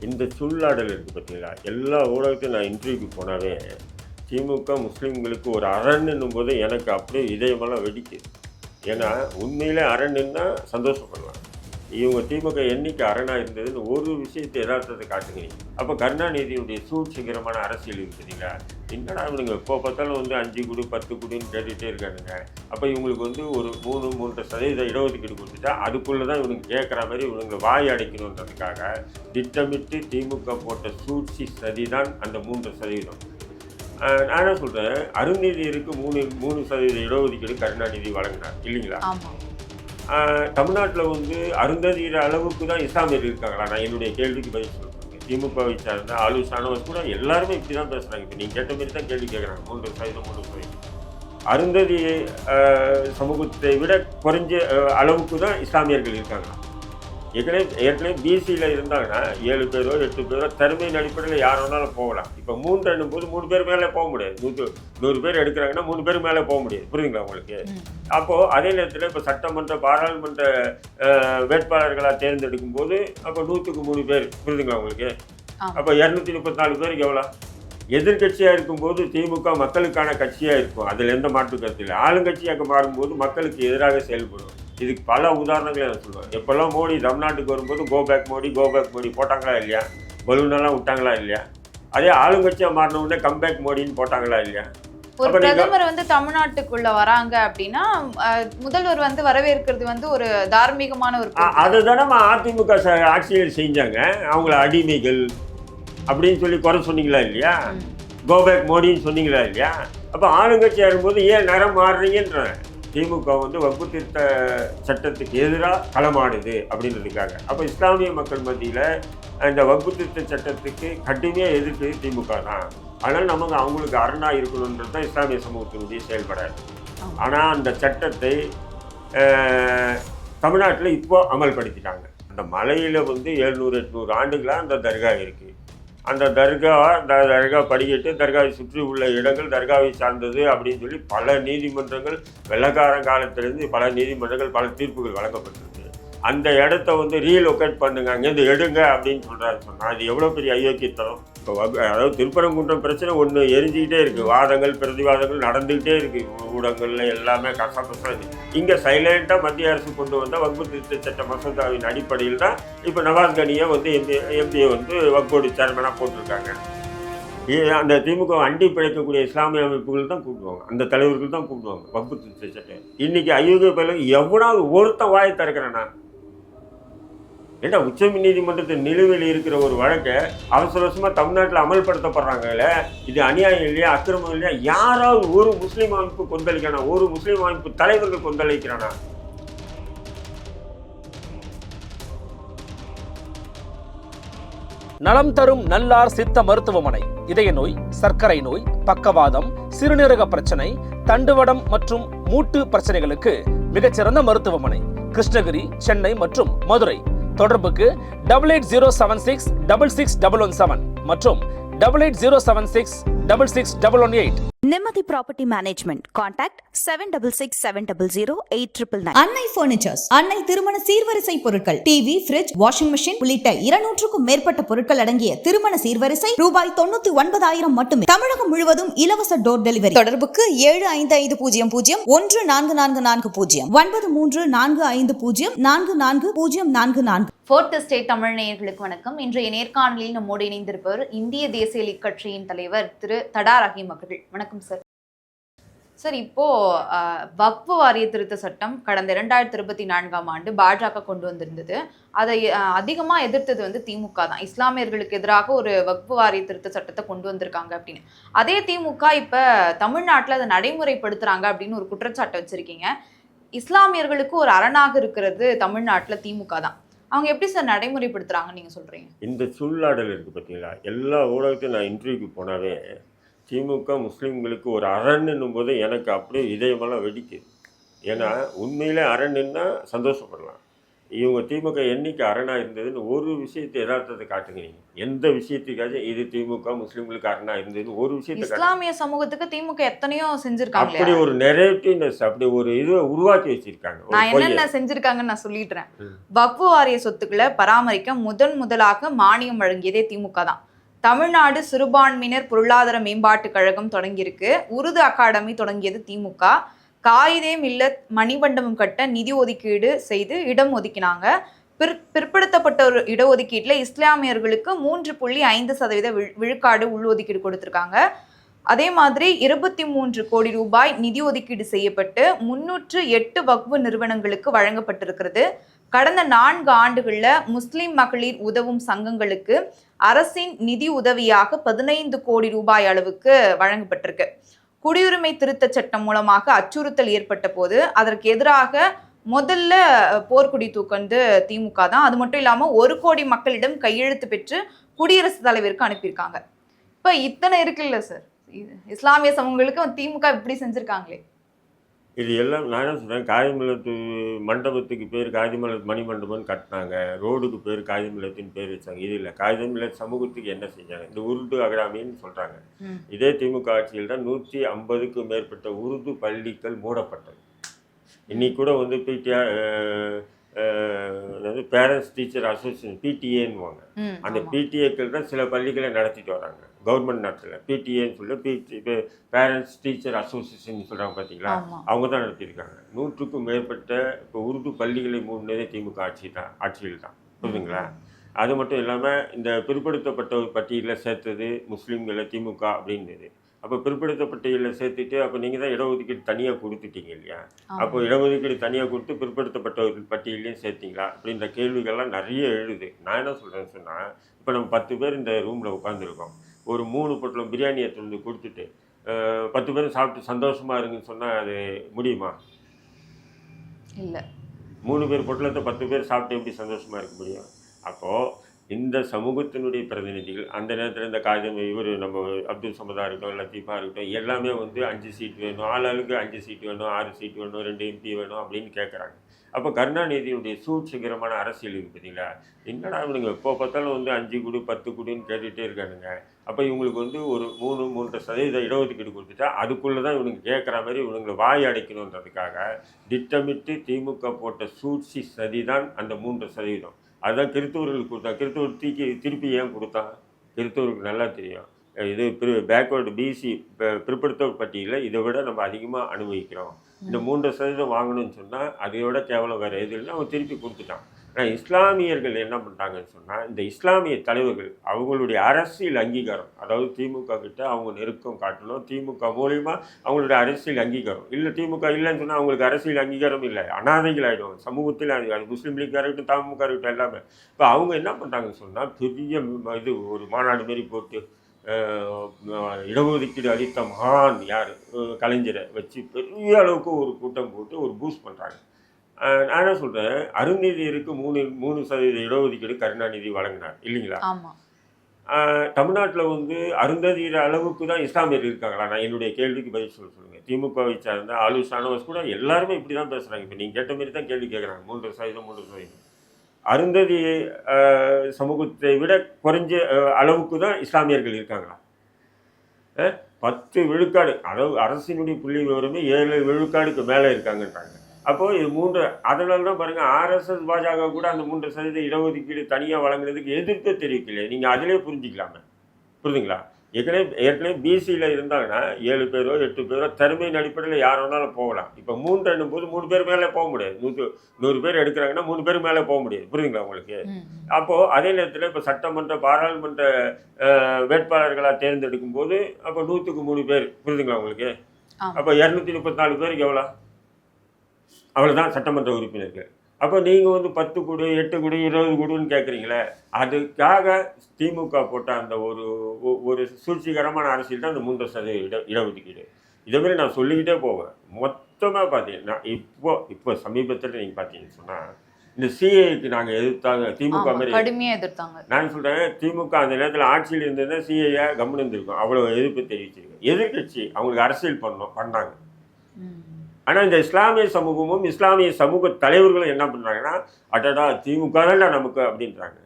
இந்த சூழ்நாடல் இருக்குது பார்த்தீங்களா, எல்லா ஊடகத்தையும் நான் இன்டர்வியூக்கு போனாவே திமுக முஸ்லீம்களுக்கு ஒரு அரண்னும் போது எனக்கு அப்படியே இதயமெல்லாம் வெடிக்குது. ஏன்னா உண்மையிலே அரண்னா சந்தோஷப்படலாம். இவங்க திமுக என்னைக்கு அரணாக இருந்ததுன்னு ஒரு விஷயத்தை யதார்த்தத்தை காட்டுங்க. அப்போ கருணாநிதியுடைய சூழ்ச்சிகரமான அரசியல் இருக்குதுங்களா, என்னடா இவனுங்க எப்போ பார்த்தாலும் 5 குடு 10 குடுன்னு கேட்டுகிட்டே இருக்கானுங்க. அப்போ இவங்களுக்கு ஒரு 3-3.5% இடஒதுக்கீடு கொடுத்துட்டா அதுக்குள்ளே தான் இவனுக்கு கேட்குற மாதிரி இவனுங்களை வாய் அடைக்கணுன்றதுக்காக திட்டமிட்டு திமுக போட்ட சூழ்ச்சி சதிதான் அந்த 3%. நான் என்ன சொல்கிறேன், அருந்ததியருக்கு 3% இடஒதுக்கீடு கருணாநிதி வழங்கினார் இல்லைங்களா? தமிழ்நாட்டில் அருந்ததியர் அளவுக்கு தான் இஸ்லாமியர் இருக்காங்களா? நான் என்னுடைய கேள்விக்கு பதில் சொல்கிறேன். திமுகவை சார்ந்த ஆலோசனை கூட எல்லாருமே இப்படி தான் பேசுகிறாங்க. இப்போ நீங்கள் கேட்ட மாதிரி தான் கேள்வி கேட்குறாங்க. 3% அருந்ததி சமூகத்தை விட குறைஞ்ச அளவுக்கு தான் இஸ்லாமியர்கள் இருக்காங்களா? ஏற்கனவே பிசியில் இருந்தாங்கன்னா 7 பேரோ 8 பேரோ தருமையின் அடிப்படையில் யார் வேணாலும் போகலாம். இப்போ 3 போது 3 பேர் மேலே போக முடியாது. 100 பேர் எடுக்கிறாங்கன்னா 3 பேர் மேலே போக முடியாது. புரியுதுங்களா உங்களுக்கு? அப்போது அதே நேரத்தில் இப்போ சட்டமன்ற பாராளுமன்ற வேட்பாளர்களாக தேர்ந்தெடுக்கும் போது அப்போ 100க்கு 3 பேர். புரியுதுங்களா உங்களுக்கு? அப்போ 234 பேருக்கு எவ்வளோ? எதிர்கட்சியாக இருக்கும்போது திமுக மக்களுக்கான கட்சியாக இருக்கும், அதில் எந்த மாற்று கருத்து இல்லை. ஆளுங்கட்சியாக மாறும்போது மக்களுக்கு எதிராக செயல்படும். இதுக்கு பல உதாரணங்களை நான் சொல்லுவேன். எப்போல்லாம் மோடி தமிழ்நாட்டுக்கு வரும்போது கோபேக் மோடி போட்டாங்களா இல்லையா? பலூனெல்லாம் விட்டாங்களா இல்லையா? அதே ஆளுங்கட்சியாக மாறின உடனே கம்பேக் மோடின்னு போட்டாங்களா இல்லையா? ஒரு பிரதமர் தமிழ்நாட்டுக்குள்ள வராங்க அப்படின்னா முதல்வர் வரவேற்கிறது ஒரு தார்மீகமான ஒரு அதுதானே அதிமுக ஆட்சியில் செஞ்சாங்க. அவங்கள அடிமைகள் அப்படின்னு சொல்லி குறை சொன்னீங்களா இல்லையா? கோபேக் மோடின்னு சொன்னீங்களா இல்லையா? அப்போ ஆளுங்கட்சியாக இருக்கும்போது ஏன் நேரம் மாறுறீங்கன்ற திமுக வகுப்பு திருத்த சட்டத்துக்கு எதிராக களமாடுது அப்படின்றதுக்காக. அப்போ இஸ்லாமிய மக்கள் மத்தியில் இந்த வகுப்பு திருத்த சட்டத்துக்கு கடுமையாக எதிர்த்து திமுக தான். அதனால் நமக்கு அவங்களுக்கு அரணாக இருக்கணுன்றது தான் இஸ்லாமிய சமூகத்தினுடைய செயல்படாது. ஆனால் அந்த சட்டத்தை தமிழ்நாட்டில் இப்போ அமல்படுத்திட்டாங்க. அந்த மலையில் 700-800 ஆண்டுகளாக அந்த தர்கா இருக்குது. அந்த தர்கா படிக்கட்டு, தர்காவை சுற்றி உள்ள இடங்கள் தர்காவை சார்ந்தது அப்படின்னு சொல்லி பல நீதிமன்றங்கள் வெள்ளக்காரன் காலத்திலேருந்து பல நீதிமன்றங்கள் பல தீர்ப்புகள் வழங்கப்பட்டிருக்கு. அந்த இடத்த ரீலொகேட் பண்ணுங்க, அங்கேருந்து எடுங்க அப்படின்னு சொல்கிறாரு. சொன்னால் அது எவ்வளோ பெரிய அயோக்கியத்தனம். இப்போ அதாவது திருப்பரங்குன்றம் பிரச்சனை ஒன்று எரிஞ்சிக்கிட்டே இருக்குது, வாதங்கள் பிரதிவாதங்கள் நடந்துக்கிட்டே இருக்குது, ஊடகங்களில் எல்லாமே கசகசா. இங்கே சைலண்ட்டாக மத்திய அரசு கொண்டு வந்த வகுப்பு திருத்த சட்ட மசோதாவின் அடிப்படையில் தான் இப்போ நவாஸ் கனியை எம்பியை வகுப்போடு சேர்மனாக போட்டிருக்காங்க. அந்த திமுக அண்டி பிழைக்கக்கூடிய இஸ்லாமிய அமைப்புகள் தான் கூப்பிடுவாங்க, அந்த தலைவர்கள் தான் கூப்பிடுவாங்க வகுப்பு திருத்த சட்டம். இன்றைக்கி அயோக்கிய பயில எவனாவது ஒருத்தன் வாயை திறக்கிறேன்னா? ஏன்னா உச்ச நீதிமன்றத்தின் நிலுவையில் இருக்கிற ஒரு வழக்கை அவசரமாக தமிழ்நாட்டில் அமல்படுத்தப்படுறாங்கல்ல, இது அநியாயம் இல்லையா, அக்கிரமம் இல்லையா? யாராவது ஒரு முஸ்லீம் அமைப்பு கொந்தளிக்கிறானா? ஒரு முஸ்லீம் அமைப்பு தலைவர்கள் கொந்தளிக்கிறானா? நலம் தரும் நல்லார் சித்த மருத்துவமனை இதய நோய், சர்க்கரை நோய், பக்கவாதம், சிறுநீரக பிரச்சனை, தண்டுவடம் மற்றும் மூட்டு பிரச்சனைகளுக்கு மிகச்சிறந்த மருத்துவமனை. கிருஷ்ணகிரி, சென்னை மற்றும் மதுரை. தொடர்புக்கு 8807666117 மற்றும் 8807666118. Nimati Property Management. Contact 7667008999. அன்னை பர்னிச்சர்ஸ். அன்னை திருமண சீர்வரிசை பொருட்கள், டிவி, ஃப்ரிட்ஜ், வாஷிங் மெஷின் உள்ளிட்ட 200க்கும் மேற்பட்ட பொருட்கள் அடங்கிய திருமண சீர்வரிசை ரூபாய் 99,000 மட்டுமே. தமிழகம் முழுவதும் இலவச டோர் டெலிவரி. தொடர்புக்கு 7550014440 9345044044. ஃபோர்த் ஸ்டேட் தமிழ் நேயர்களுக்கு வணக்கம். இன்றைய நேர்காணலில் நம்மோடு இணைந்திருப்பவர் இந்திய தேசிய லீக் கட்சியின் தலைவர் திரு தடா ரஹீம் அவர்கள். வணக்கம் சார். சார், இப்போ வக்ஃப் வாரிய திருத்த சட்டம் கடந்த 2024ஆம் ஆண்டு பாஜக கொண்டு வந்திருந்தது. அதை அதிகமாக எதிர்த்தது திமுக தான். இஸ்லாமியர்களுக்கு எதிராக ஒரு வக்ஃப் வாரிய திருத்த சட்டத்தை கொண்டு வந்திருக்காங்க அப்படின்னு. அதே திமுக இப்போ தமிழ்நாட்டில் அதை நடைமுறைப்படுத்துகிறாங்க அப்படின்னு ஒரு குற்றச்சாட்டை வச்சுருக்கீங்க. இஸ்லாமியர்களுக்கு ஒரு அரணாக இருக்கிறது தமிழ்நாட்டில் திமுக தான். அவங்க எப்படி சார் நடைமுறைப்படுத்துகிறாங்கன்னு நீங்கள் சொல்கிறீங்க? இந்த சூழ்நாடல் இருக்குது பார்த்தீங்களா, எல்லா ஊடகத்தையும் நான் இன்டர்வியூக்கு போனாவே திமுக முஸ்லீம்களுக்கு ஒரு அரண்னும் போது எனக்கு அப்படியே இதயமெல்லாம் வெடிக்குது. ஏன்னா உண்மையிலே அரண்னா சந்தோஷப்படலாம். இவங்க திமுக என்னைக்கு அரணா இருந்ததுன்னு ஒரு விஷயத்தை யதார்த்தத்தை காட்டுங்க. நீங்க எந்த விஷயத்துக்காச்சும் இது திமுக முஸ்லிம்களுக்கு அரணா இருந்ததுன்னு ஒரு விஷயத்தை காட்டுங்க. இஸ்லாமிய சமூகத்துக்கு திமுக எத்தனையோ செஞ்சிருக்காங்க அப்படி இல்லையா? ஒரு நெரேட்டிவ்னஸ், அப்படி ஒரு இது உருவாக்கி வச்சிருக்காங்க. ஒரு நான் பொய்யை. என்னென்ன செஞ்சிருக்காங்கன்னு நான் சொல்லிடுறேன். ம். வக்ஃபு வாரிய சொத்துக்களை பராமரிக்க முதலாக மானியம் வழங்கியதே திமுக தான். தமிழ்நாடு சிறுபான்மையினர் பொருளாதார மேம்பாட்டு கழகம் தொடங்கியிருக்கு. உருது அகாடமி தொடங்கியது திமுக. காயிதே மில்லத் மணிமண்டபம் கட்ட நிதி ஒதுக்கீடு செய்து இடம் ஒதுக்கினாங்க. பிற்படுத்தப்பட்ட ஒரு இடஒதுக்கீட்டுல இஸ்லாமியர்களுக்கு 3.5% விழுக்காடு உள்ஒதுக்கீடு கொடுத்திருக்காங்க. அதே மாதிரி 23 கோடி ரூபாய் நிதி ஒதுக்கீடு செய்யப்பட்டு 308 வக்ஃபு நிறுவனங்களுக்கு வழங்கப்பட்டிருக்கிறது. கடந்த 4 ஆண்டுகள்ல முஸ்லிம் மகளிர் உதவும் சங்கங்களுக்கு அரசின் நிதி உதவியாக 15 கோடி ரூபாய் அளவுக்கு வழங்கப்பட்டிருக்கு. குடியுரிமை திருத்த சட்டம் மூலமாக அச்சுறுத்தல் ஏற்பட்ட போது அதற்கு எதிராக முதல்ல போர்க்குடி தூக்கந்து திமுக தான். அது மட்டும் இல்லாம 1 கோடி மக்களிடம் கையெழுத்து பெற்று குடியரசுத் தலைவருக்கு அனுப்பியிருக்காங்க. இப்ப இத்தனை இருக்குல்ல சார், இஸ்லாமிய சமூகங்களுக்கு திமுக இப்படி செஞ்சிருக்காங்களே. இது எல்லாம் நான் என்ன சொல்கிறேன், காதிமல்லத்து மண்டபத்துக்கு பேர் காதிமல்லத் மணிமண்டபம்னு கட்டினாங்க, ரோடுக்கு பேர் காதிமல்லத்தின் பேர் வச்சாங்க. இது இல்லை, காதிமல்லத் சமூகத்துக்கு என்ன செஞ்சாங்க? இந்த உருது அகாடமின்னு சொல்கிறாங்க. இதே திமுக ஆட்சியில் தான் 150க்கும் மேற்பட்ட உருது பள்ளிகள் மூடப்பட்டது. இன்னைக்கு கூட வந்து பிடிஆர், அதாவது பேரண்ட்ஸ் டீச்சர் அசோசியேஷன், பிடிஏன்னுவாங்க. அந்த பிடிஏக்கள் தான் சில பள்ளிகளை நடத்திட்டு வராங்க. கவர்மெண்ட் நடத்தல, பிடிஏன்னு சொல்லி பேரண்ட்ஸ் டீச்சர் அசோசியேஷன் சொல்கிறாங்க பார்த்தீங்களா, அவங்க தான் நடத்தியிருக்காங்க. 100க்கும் மேற்பட்ட இப்போ உருது பள்ளிகளை மூடினதே திமுக ஆட்சியில் தான். புரியுதுங்களா? அது மட்டும் இல்லாமல் இந்த பிற்படுத்தப்பட்ட பட்டியலில் சேர்த்தது முஸ்லீம்களை திமுக அப்படின்றது. அப்போ பிற்படுத்தப்பட்டியலில் சேர்த்துட்டு அப்போ நீங்கள் தான் இடஒதுக்கீடு தனியாக கொடுத்துட்டீங்க இல்லையா? அப்போ இடஒதுக்கீடு தனியாக கொடுத்து பிற்படுத்தப்பட்டவர்கள் பட்டியலையும் சேர்த்திங்களா அப்படின்ற கேள்விகள்லாம் நிறைய எழுது. நான் என்ன சொல்கிறேன்னு சொன்னால், இப்போ நம்ம 10 பேர் இந்த ரூமில் உட்காந்துருக்கோம். ஒரு 3 பொட்டலம் பிரியாணி எடுத்து வந்து கொடுத்துட்டு 10 பேரும் சாப்பிட்டு சந்தோஷமாக இருங்கன்னு சொன்னால் அது முடியுமா? இல்லை. 3 பேர் பொட்டலத்தை 10 பேர் சாப்பிட்டு எப்படி சந்தோஷமாக இருக்க முடியும்? அப்போது இந்த சமூகத்தினுடைய பிரதிநிதிகள் அந்த நேரத்தில் இந்த காகிதம் இவர் நம்ம அப்துல் சமதா இருக்கட்டும், லத்தீஃபா இருக்கட்டும், எல்லாமே வந்து 5 சீட் வேணும், ஆளாளுக்கு 5 சீட் வேணும், 6 சீட் வேணும், 2 MP வேணும் அப்படின்னு கேட்குறாங்க. அப்போ கருணாநிதியுடைய சூழ்ச்சிகரமான அரசியல் இருக்குது பார்த்தீங்களா? என்னடா இவனுங்க எப்போ பார்த்தாலும் வந்து 5 கொடு 10 கொடுன்னு கேட்டுகிட்டே இருக்கானுங்க. அப்போ இவங்களுக்கு வந்து ஒரு 3-3.5% இடஒதுக்கீடு கொடுத்துட்டா அதுக்குள்ளே தான் இவனுங்க கேட்குற மாதிரி இவனுங்களை வாய் அடைக்கணுன்றதுக்காக திட்டமிட்டு திமுக போட்ட சூழ்ச்சி சதி தான் அந்த 3%. அதுதான் கிறிஸ்தவர்களுக்கு கொடுத்தான். கிறிஸ்தவர் திருப்பி ஏன் கொடுத்தான்? கிறிஸ்தவருக்கு நல்லா தெரியும், இது பேக்வேர்டு பிசி பிற்படுத்தப்பட்ட பட்டியலில் இதை விட நம்ம அதிகமாக அனுபவிக்கிறோம். இந்த 3% வாங்கணும்னு சொன்னால் அதை விட கேவலம் வேறு எது இல்லைன்னா அவன் திருப்பி கொடுத்துட்டான். ஆனால் இஸ்லாமியர்கள் என்ன பண்ணிட்டாங்கன்னு சொன்னால், இந்த இஸ்லாமிய தலைவர்கள் அவங்களுடைய அரசியல் அங்கீகாரம், அதாவது திமுக கிட்ட அவங்க நெருக்கம் காட்டணும், திமுக மூலிமா அவங்களுடைய அரசியல் அங்கீகாரம் இல்லை. திமுக இல்லைன்னு சொன்னால் அவங்களுக்கு அரசியல் அங்கீகாரம் இல்லை, அனாதைகள் ஆகிடும் சமூகத்தில். அது முஸ்லீம் லீக்காக இருக்கட்டும், தமுக இருக்கட்டும், எல்லாமே. இப்போ அவங்க என்ன பண்ணுறாங்கன்னு சொன்னால், பெரிய இது ஒரு மாநாடு மாரி போட்டு இடஒதுக்கீடு அளித்த மகான் யார், கலைஞரை வச்சு பெரிய அளவுக்கு ஒரு கூட்டம் போட்டு ஒரு பூஸ்ட் பண்ணுறாங்க. நான் என்ன சொல்கிறேன், அருந்ததியருக்கு 3% இடஒதுக்கீடு கருணாநிதி வழங்கினார் இல்லைங்களா? தமிழ்நாட்டில் வந்து அருந்ததியர் அளவுக்கு தான் இஸ்லாமியர் இருக்காங்களா? நான் என்னுடைய கேள்விக்கு பதில் சொல்லுங்கள். திமுகவை சார்ந்த ஆலு ஷானவாஸ் கூட எல்லாருமே இப்படி தான் பேசுகிறாங்க. இப்போ நீங்கள் கேட்ட மாரி தான் கேள்வி கேட்குறாங்க. 3% அருந்ததி சமூகத்தை விட குறைஞ்ச அளவுக்கு தான் இஸ்லாமியர்கள் இருக்காங்களா? 10 விழுக்காடு, அதாவது அரசினுடைய புள்ளி விவரமே 7 விழுக்காடுக்கு மேலே இருக்காங்கன்றாங்க. அப்போது இது 3, அதனால தான் பாருங்கள் RSS பாஜக கூட அந்த 3% இடஒதுக்கீடு தனியாக வழங்குறதுக்கு எதிர்ப்பு தெரிவிக்கலையே. நீங்கள் அதிலே புரிஞ்சிக்கலாமே. புரியுதுங்களா? ஏற்கனவே பிசியில் இருந்தாங்கன்னா 7 பேரோ 8 பேரோ திறமையின் அடிப்படையில் யார் வேணாலும் போகலாம். இப்போ 3 போது 3 பேர் மேலே போக முடியாது. 100 பேர் எடுக்கிறாங்கன்னா 3 பேர் மேலே போக முடியாது. புரியுதுங்களா உங்களுக்கு? அப்போது அதே நேரத்தில் இப்போ சட்டமன்ற பாராளுமன்ற வேட்பாளர்களாக தேர்ந்தெடுக்கும் போது அப்போ 100க்கு 3 பேர். புரியுதுங்களா உங்களுக்கு? அப்போ 234 பேருக்கு எவ்வளோ? அவ்வளோதான் சட்டமன்ற உறுப்பினர்கள். அப்போ நீங்கள் வந்து 10 கொடு 8 கொடு 20 கொடுன்னு கேட்குறீங்களே, அதுக்காக திமுக போட்ட அந்த ஒரு சூழ்ச்சிகரமான அரசியல் தான் அந்த 3% இடஒதுக்கீடு. இதேமாதிரி நான் சொல்லிக்கிட்டே போவேன். மொத்தமாக பார்த்தீங்கன்னா இப்போ சமீபத்தில் நீங்கள் பார்த்தீங்கன்னு சொன்னால், இந்த சிஏக்கு நாங்கள் எதிர்த்தாங்க திமுக மாதிரி கடுமையாக எதிர்த்தாங்க. நான் சொல்கிறேன், திமுக அந்த நேரத்தில் ஆட்சியில் இருந்ததுன்னா சிஏயை கவனம் இருந்திருக்கும். அவ்வளோ எதிர்ப்பு தெரிவிச்சிருக்கு. எதிர்கட்சி அவங்களுக்கு அரசியல் பண்ணாங்க. ஆனால் இந்த இஸ்லாமிய சமூகமும் இஸ்லாமிய சமூக தலைவர்களும் என்ன பண்ணுறாங்கன்னா, அடடா திமுக தான் நமக்கு அப்படின்றாங்க.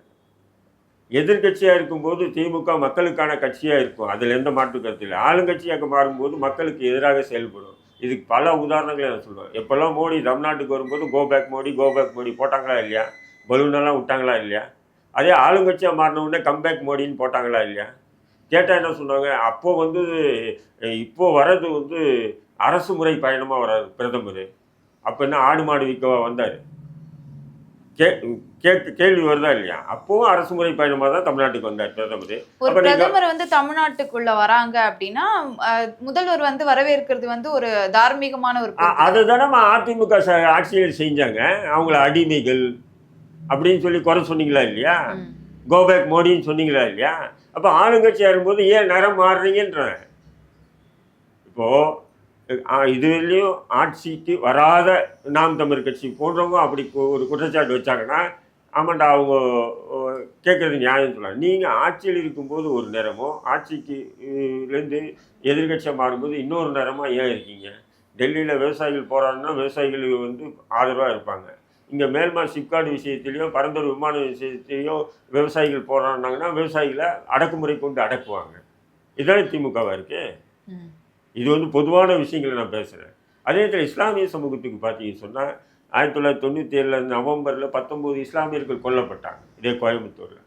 எதிர்கட்சியாக இருக்கும்போது திமுக மக்களுக்கான கட்சியாக இருக்கும், அதில் எந்த மாற்று கருத்து இல்லை. ஆளுங்கட்சியாக மாறும்போது மக்களுக்கு எதிராக செயல்படும். இதுக்கு பல உதாரணங்களை நான் சொல்லுவேன். எப்போல்லாம் மோடி தமிழ்நாட்டுக்கு வரும்போது கோபேக் மோடி போட்டாங்களா இல்லையா? பலூனெல்லாம் விட்டாங்களா இல்லையா? அதே ஆளுங்கட்சியாக மாறினவுடனே கம்பேக் மோடின்னு போட்டாங்களா இல்லையா? கேட்டால் என்ன சொன்னாங்க, அப்போது வந்து இப்போது வர்றது வந்து அரசு முறை பயணமாக வராது பிரதமர். அப்போ என்ன ஆடு மாடு விற்கவா வந்தார்? கேள்வி வருதா இல்லையா? அப்பவும் அரசு முறை பயணமாக தான் தமிழ்நாட்டுக்கு வந்தார் பிரதமர். ஒரு பிரதமர் வந்து தமிழ்நாட்டுக்குள்ள வராங்க அப்படின்னா முதல்வர் வந்து வரவேற்கிறது வந்து ஒரு தார்மீகமான ஒரு அதுதானே அதிமுக ஆட்சியில் செஞ்சாங்க. அவங்கள அடிமைகள் அப்படின்னு சொல்லி குறை சொன்னீங்களா இல்லையா? கோபேக் மோடின்னு சொன்னீங்களா இல்லையா? அப்போ ஆளுங்கட்சியாக இருக்கும்போது ஏன் நிறம் மாறுறீங்கன்ற. இப்போது இதுலேயும் ஆட்சிக்கு வராத நாம் தமிழ் கட்சி போன்றவங்க அப்படி ஒரு குற்றச்சாட்டு வச்சாங்கன்னா, ஆமாண்டா அவங்க கேட்குறது நியாயம் சொல்லலாம். நீங்கள் ஆட்சியில் இருக்கும்போது ஒரு நேரமோ ஆட்சிக்குலேருந்து எதிர்கட்சியாக மாறும்போது இன்னொரு நேரமாக ஏன் இருக்கீங்க? டெல்லியில் விவசாயிகள் போராடினா விவசாயிகள் வந்து ஆதரவாக இருப்பாங்க. இங்கே மேல்மார் சிப்காட் விஷயத்திலையோ பரந்தூர் விமான விஷயத்திலையோ விவசாயிகள் போராடினாங்கன்னா விவசாயிகளை அடக்குமுறை கொண்டு அடக்குவாங்க. இதுதானே திமுகவாக இருக்குது. இது வந்து பொதுவான விஷயங்களை நான் பேசுகிறேன். அதே நேரத்தில் இஸ்லாமிய சமூகத்துக்கு பார்த்தீங்கன்னு சொன்னால் 1997 நவம்பரில் 19 இஸ்லாமியர்கள் கொல்லப்பட்டாங்க இதே கோயம்புத்தூரில்.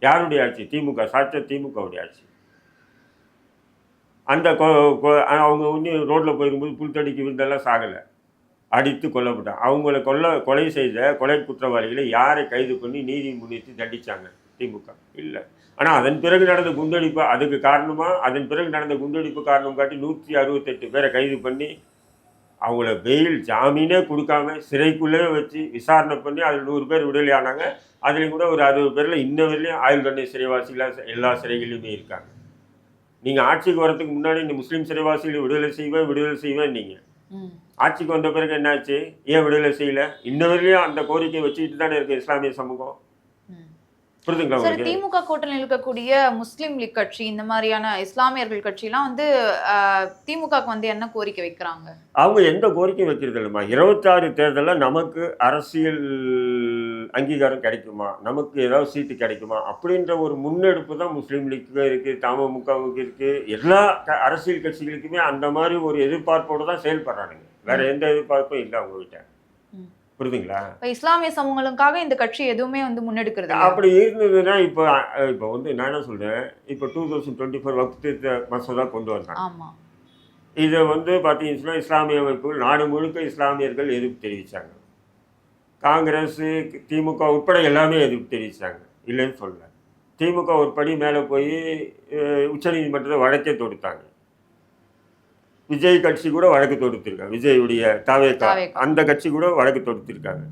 யாருடைய ஆட்சி? திமுக. சாட்ச திமுகவுடைய ஆட்சி. அந்த அவங்க இன்னும் ரோட்டில் போயிருக்கும்போது புல்தடிக்கு விருந்தெல்லாம் சாகலை, அடித்து கொல்லப்பட்டாங்க. அவங்கள கொலை செய்த கொலை குற்றவாளிகளை யாரை கைது பண்ணி நீதி முன்னிறுத்தி தண்டிச்சாங்க? திமுக இல்லை. ஆனால் அதன் பிறகு நடந்த குண்டடிப்பு அதுக்கு காரணமாக, அதன் பிறகு நடந்த குண்டடிப்பு காரணம் காட்டி 168 பேரை கைது பண்ணி அவங்கள பெயில் ஜாமீனே கொடுக்காம சிறைக்குள்ளே வச்சு விசாரணை பண்ணி அதில் 100 பேர் விடுதலை ஆனாங்க. அதுலேயும் கூட ஒரு 60 பேரில் இன்ன வரையிலையும் ஆயுள் தண்டனை சிறைவாசிகளாக எல்லா சிறைகளிலுமே இருக்காங்க. நீங்கள் ஆட்சிக்கு வரதுக்கு முன்னாடி இந்த முஸ்லீம் சிறைவாசிகளை விடுதலை செய்வேன் நீங்கள். ஆட்சிக்கு வந்த பிறகு என்னாச்சு? ஏன் விடுதலை செய்யலை? இன்ன வரையிலையும் அந்த கோரிக்கையை வச்சுக்கிட்டு தானே இருக்குது இஸ்லாமிய சமூகம். சார், திமுக கூட்டணியில் இருக்கக்கூடிய முஸ்லீம் லீக் கட்சி இந்த மாதிரியான இஸ்லாமியர்கள் கட்சியெல்லாம் வந்து திமுகக்கு வந்து என்ன கோரிக்கை வைக்கிறாங்க? அவங்க எந்த கோரிக்கை வைக்கிறது இல்லைம்மா. 26 தேர்தலில் நமக்கு அரசியல் அங்கீகாரம் கிடைக்குமா, நமக்கு ஏதாவது சீட்டு கிடைக்குமா அப்படின்ற ஒரு முன்னெடுப்பு தான் முஸ்லீம் லீக்கு இருக்குது, தமுகவுக்கு இருக்குது. எல்லா அரசியல் கட்சிகளுக்குமே அந்த மாதிரி ஒரு எதிர்பார்ப்போடு தான் செயல்படுறானுங்க. வேற எந்த எதிர்பார்ப்பும் இல்லை அவங்ககிட்ட. புரியுதுங்களா? இஸ்லாமிய சமூகங்களுக்காக இந்த கட்சி எதுவுமே வந்து முன்னெடுக்கிறது அப்படி இருந்ததுன்னா இப்போ வந்து நான் என்ன சொல்றேன், இப்போ 2024 வக்ஃப் திருத்த மசோதா கொண்டு வந்தாங்க. இதை வந்து பார்த்தீங்கன்னா இஸ்லாமிய அமைப்புகள் நாடு முழுக்க இஸ்லாமியர்கள் எதிர்ப்பு தெரிவித்தாங்க. காங்கிரஸ், திமுக உட்பட எல்லாமே எதிர்ப்பு தெரிவித்தாங்க, இல்லைன்னு சொல்லலை. திமுக ஒரு படி மேலே போய் உச்சநீதிமன்றத்தை வழக்கே தொடுத்தாங்க. விஜய் கட்சி கூட வழக்கு தொடுத்திருக்காங்க. விஜயுடைய தவேகா அந்த கட்சி கூட வழக்கு தொடுத்திருக்காங்க.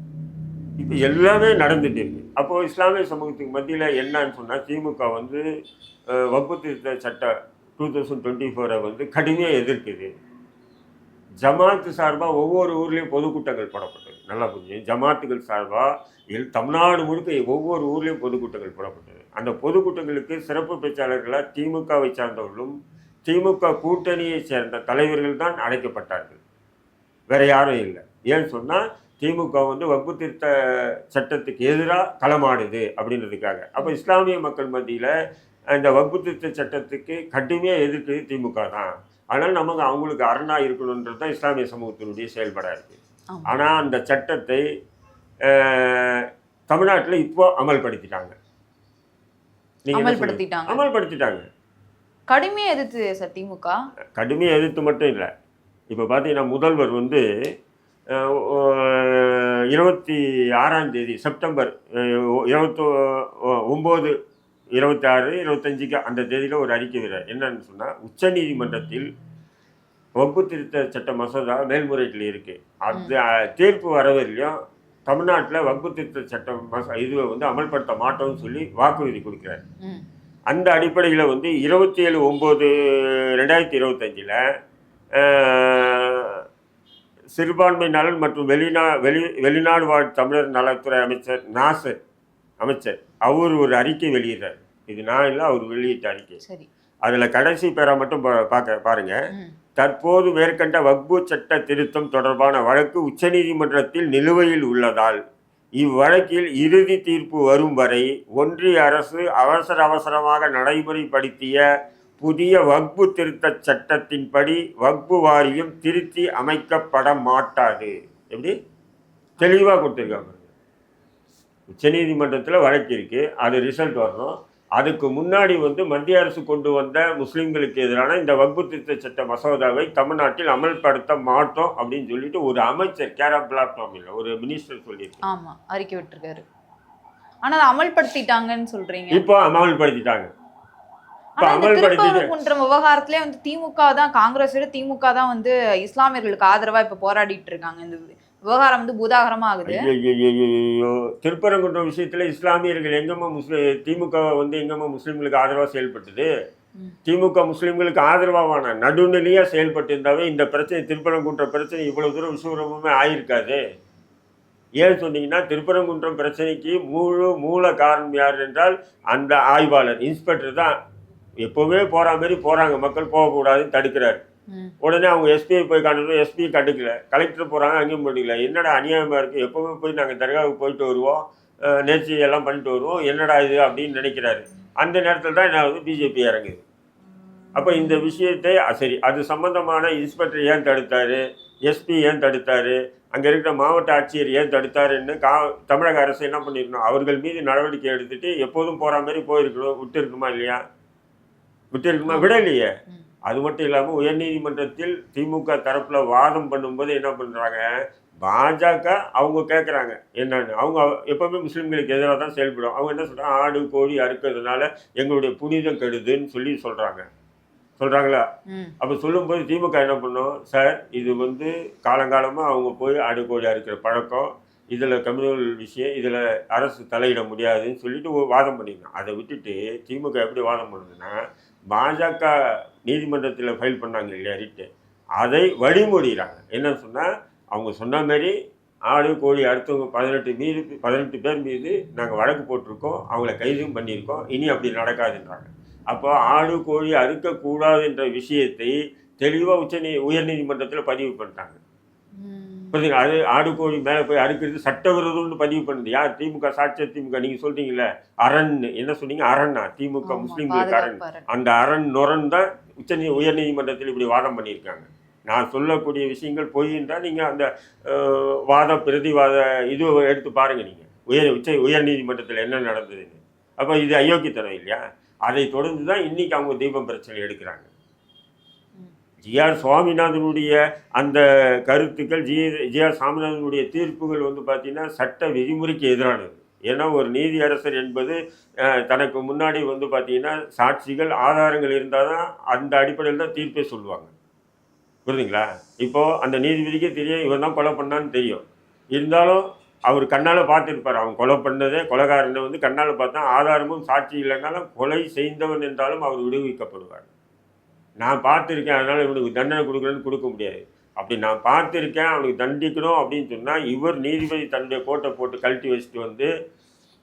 இப்போ எல்லாமே நடந்துட்டு இருக்கு. அப்போது இஸ்லாமிய சமூகத்துக்கு மத்தியில் என்னன்னு சொன்னால், திமுக வந்து வக்ஃப் திருத்த சட்ட 2024 வந்து கடுமையாக எதிர்க்குது. ஜமாத்து சார்பாக ஒவ்வொரு ஊர்லேயும் பொதுக்கூட்டங்கள் போடப்பட்டது. நல்லா புரிஞ்சு, ஜமாத்துகள் சார்பாக தமிழ்நாடு முழுக்க ஒவ்வொரு ஊர்லேயும் பொதுக்கூட்டங்கள் போடப்பட்டது. அந்த பொதுக்கூட்டங்களுக்கு சிறப்பு பேச்சாளர்களாக திமுகவை சார்ந்தவர்களும் திமுக கூட்டணியை சேர்ந்த தலைவர்கள் தான் அழைக்கப்பட்டார்கள், வேற யாரும் இல்லை. ஏன்னு சொன்னால் திமுக வந்து வக்ஃப் திருத்த சட்டத்துக்கு எதிராக களமாடுது அப்படின்றதுக்காக. அப்போ இஸ்லாமிய மக்கள் மத்தியில் இந்த வக்ஃப் திருத்த சட்டத்துக்கு கடுமையாக எதிர்க்கிறது திமுக தான். அதனால் நமக்கு அவங்களுக்கு அரணாக இருக்கணுன்றது தான் இஸ்லாமிய சமூகத்தினுடைய செயல்பாடாக இருக்குது. ஆனால் அந்த சட்டத்தை தமிழ்நாட்டில் இப்போ அமல்படுத்திட்டாங்க. அமல்படுத்திட்டாங்க. கடுமையாக எதிர்த்து சார் திமுக. கடுமையாக எதிர்த்து மட்டும் இல்லை. இப்போ பார்த்தீங்கன்னா முதல்வர் வந்து 26ஆம் தேதி செப்டம்பர் 29, 26, 25 அந்த தேதியில் ஒரு அறிக்கை விடுறார். என்னன்னு சொன்னால், உச்சநீதிமன்றத்தில் வக்ஃப் திருத்த சட்ட மசோதா மேல்முறையீட்டில் இருக்குது. அது தீர்ப்பு வரவில்லையும் தமிழ்நாட்டில் வக்ஃப் திருத்த சட்ட இதுவை வந்து அமல்படுத்த மாட்டோம்னு சொல்லி வாக்குறுதி கொடுக்குறாரு. அந்த அடிப்படையில் வந்து 27/9/2025 சிறுபான்மை நலன் மற்றும் வெளிநாடு வாழ் தமிழர் நலத்துறை அமைச்சர் நாசர் அவர் ஒரு அறிக்கை வெளியிடுறார். இது நான் இல்லை, அவர் வெளியிட்ட அறிக்கை. அதில் கடைசி பேரை மட்டும் பாருங்க. தற்போது மேற்கண்ட வக்பு சட்ட திருத்தம் தொடர்பான வழக்கு உச்சநீதிமன்றத்தில் நிலுவையில் உள்ளதால் இவ்வழக்கில் இறுதி தீர்ப்பு வரும் வரை ஒன்றிய அரசு அவசரமாக நடைமுறைப்படுத்திய புதிய வக்பு திருத்த சட்டத்தின்படி வக்பு வாரியம் திருத்தி அமைக்கப்பட மாட்டாது. எப்படி தெளிவாக கொடுத்துருக்காங்க. உச்சநீதிமன்றத்தில் வழக்கு இருக்குது, அது ரிசல்ட் வரணும். அதுக்கு முன்னாடி மத்திய அரசு கொண்டு வந்த முஸ்லீம்களுக்கு எதிரான இந்த வக்பு திருத்த சட்ட மசோதாவை தமிழ்நாட்டில் அமல்படுத்த மாட்டோம் அப்படின்னு சொல்லிட்டு ஒரு அமைச்சர் கேரப்லாப்டாமில் ஒரு மினிஸ்டர் சொல்லியிருக்காங்க. ஆமா, அறிக்கை விட்டுருக்காரு. ஆனால் அமல்படுத்திட்டாங்கன்னு சொல்றீங்க. இப்போ அமல்படுத்திட்டாங்க. திருப்பரங்குன்றம் விவகாரத்திலே திமுக தான், காங்கிரஸ் விட திமுக தான் இஸ்லாமியர்களுக்கு ஆதரவா இப்ப போராடிட்டு இருக்காங்க. இந்த விவகாரம் பூதாகரமா ஆகுது. திருப்பரங்குன்றம் விஷயத்துல இஸ்லாமியர்கள் எங்கம்மா திமுக எங்கம்மா முஸ்லீம்களுக்கு ஆதரவா செயல்பட்டது? திமுக முஸ்லீம்களுக்கு ஆதரவான நடுநிலையா செயல்பட்டு இருந்தாவே இந்த பிரச்சனை, திருப்பரங்குன்ற பிரச்சனை இவ்வளவு தூரம் விஸ்வரூபமே ஆயிருக்காது. ஏன் சொன்னீங்கன்னா, திருப்பரங்குன்றம் பிரச்சனைக்கு மூல காரணம் யார் என்றால் அந்த ஆய்வாளர் இன்ஸ்பெக்டர் தான். எப்பவுமே போற மாதிரி போறாங்க, மக்கள் போகக்கூடாதுன்னு தடுக்கிறாரு. உடனே அவங்க எஸ்பிஐ போய் காட்டணும், எஸ்பி கண்டுக்கல. கலெக்டர் போகிறாங்க, அங்கேயும் பண்ணிக்கல. என்னடா அநியாயமாக இருக்குது, எப்போவுமே போய் நாங்கள் தர்காவுக்கு போயிட்டு வருவோம், நேர்ச்சி எல்லாம் பண்ணிட்டு வருவோம், என்னடா இது அப்படின்னு நினைக்கிறாரு. அந்த நேரத்தில் தான் என்ன பிஜேபி இறங்குது. அப்போ இந்த விஷயத்தை சரி, அது சம்பந்தமான இன்ஸ்பெக்டர் ஏன் தடுத்தார், எஸ்பி ஏன் தடுத்தார், அங்கே இருக்கிற மாவட்ட ஆட்சியர் ஏன் தடுத்தாருன்னு தமிழக அரசு என்ன பண்ணியிருக்கணும், அவர்கள் மீது நடவடிக்கை எடுத்துகிட்டு எப்போதும் போகிற மாதிரி போயிருக்கணும். விட்டு இருக்குமா இல்லையா? விட்டு இருக்குமா? விடலையே. அது மட்டும் இல்லாமல் உயர்நீதிமன்றத்தில் திமுக தரப்பில் வாதம் பண்ணும்போது என்ன பண்ணுறாங்க, பாஜக அவங்க கேட்குறாங்க என்னன்னு. அவங்க எப்போவுமே முஸ்லீம்களுக்கு எதிராக தான் செயல்படும். அவங்க என்ன சொல்கிறாங்க, ஆடு கோழி அறுக்கிறதுனால எங்களுடைய புனிதம் கெடுதுன்னு சொல்கிறாங்களா? அப்போ சொல்லும்போது திமுக என்ன பண்ணும், சார் இது காலங்காலமாக அவங்க போய் ஆடு கோழி அறுக்கிற பழக்கம், இதில் கம்யூனல் விஷயம், இதில் அரசு தலையிட முடியாதுன்னு சொல்லிட்டு வாதம் பண்ணிக்கணும். அதை விட்டுட்டு திமுக எப்படி வாதம் பண்ணுதுன்னா, பாஜக நீதிமன்றத்தில் ஃபைல் பண்ணாங்க இல்லையா ரிட்டு, அதை வழிமொழிகிறாங்க. என்னன்னு சொன்னால், அவங்க சொன்ன மாதிரி ஆடு கோழி அடுத்தவங்க 18 பேர் மீது நாங்கள் வழக்கு போட்டிருக்கோம், அவங்கள கைதும் பண்ணியிருக்கோம், இனி அப்படி நடக்காதுன்றாங்க. அப்போ ஆடு கோழி அறுக்கக்கூடாதுன்ற விஷயத்தை தெளிவாக உயர்நீதிமன்றத்தில் பதிவு பண்ணிட்டாங்க. புரியுதுங்க? அது ஆடு கோழி மேலே போய் அறுக்கிறது சட்டவிரோதம்னு பதிவு பண்ணுது யார்? திமுக சாட்சிய திமுக. நீங்கள் சொல்றீங்கல்ல அரண், என்ன சொன்னீங்க, அரண்ணா? திமுக முஸ்லீம்களுக்கு அரண். அந்த அரண் நுரண் தான் உயர்நீதிமன்றத்தில் இப்படி வாதம் பண்ணியிருக்காங்க. நான் சொல்லக்கூடிய விஷயங்கள் பொய் என்றால் நீங்கள் அந்த வாத பிரதிவாத இது எடுத்து பாருங்கள். நீங்கள் உயர்நீதிமன்றத்தில் என்ன நடந்ததுன்னு. அப்போ இது அயோக்கியத்தனம் இல்லையா? அதை தொடர்ந்து தான் இன்றைக்கி அவங்க தீபம் பிரச்சனை எடுக்கிறாங்க. ஜிஆர் சுவாமிநாதனுடைய அந்த கருத்துக்கள், ஜிஆர் சுவாமிநாதனுடைய தீர்ப்புகள் பார்த்தீங்கன்னா சட்ட விதிமுறைக்கு எதிரானது. ஏன்னா ஒரு நீதியரசர் என்பது தனக்கு முன்னாடி பார்த்தீங்கன்னா சாட்சிகள் ஆதாரங்கள் இருந்தால் தான் அந்த அடிப்படையில் தான் தீர்ப்பே சொல்லுவாங்க. புரியுதுங்களா? இப்போது அந்த நீதிபதிக்கே தெரியும் இவன் தான் கொலை பண்ணான்னு தெரியும். இருந்தாலும் அவர் கண்ணால் பார்த்துருப்பார், அவன் கொலை பண்ணதே கொலைகாரனை கண்ணால் பார்த்தா ஆதாரமும் சாட்சி இல்லைனாலும் கொலை செய்தவன் என்றாலும் அவர் விடுவிக்கப்படுவார். நான் பார்த்துருக்கேன், அதனால் இவனுக்கு தண்டனை கொடுக்குறேன்னு கொடுக்க முடியாது. அப்படி நான் பார்த்துருக்கேன், அவனுக்கு தண்டிக்கணும் அப்படின்னு சொன்னால் இவர் நீதிபதி தன்னுடைய கோட்டை போட்டு கழட்டி வச்சுட்டு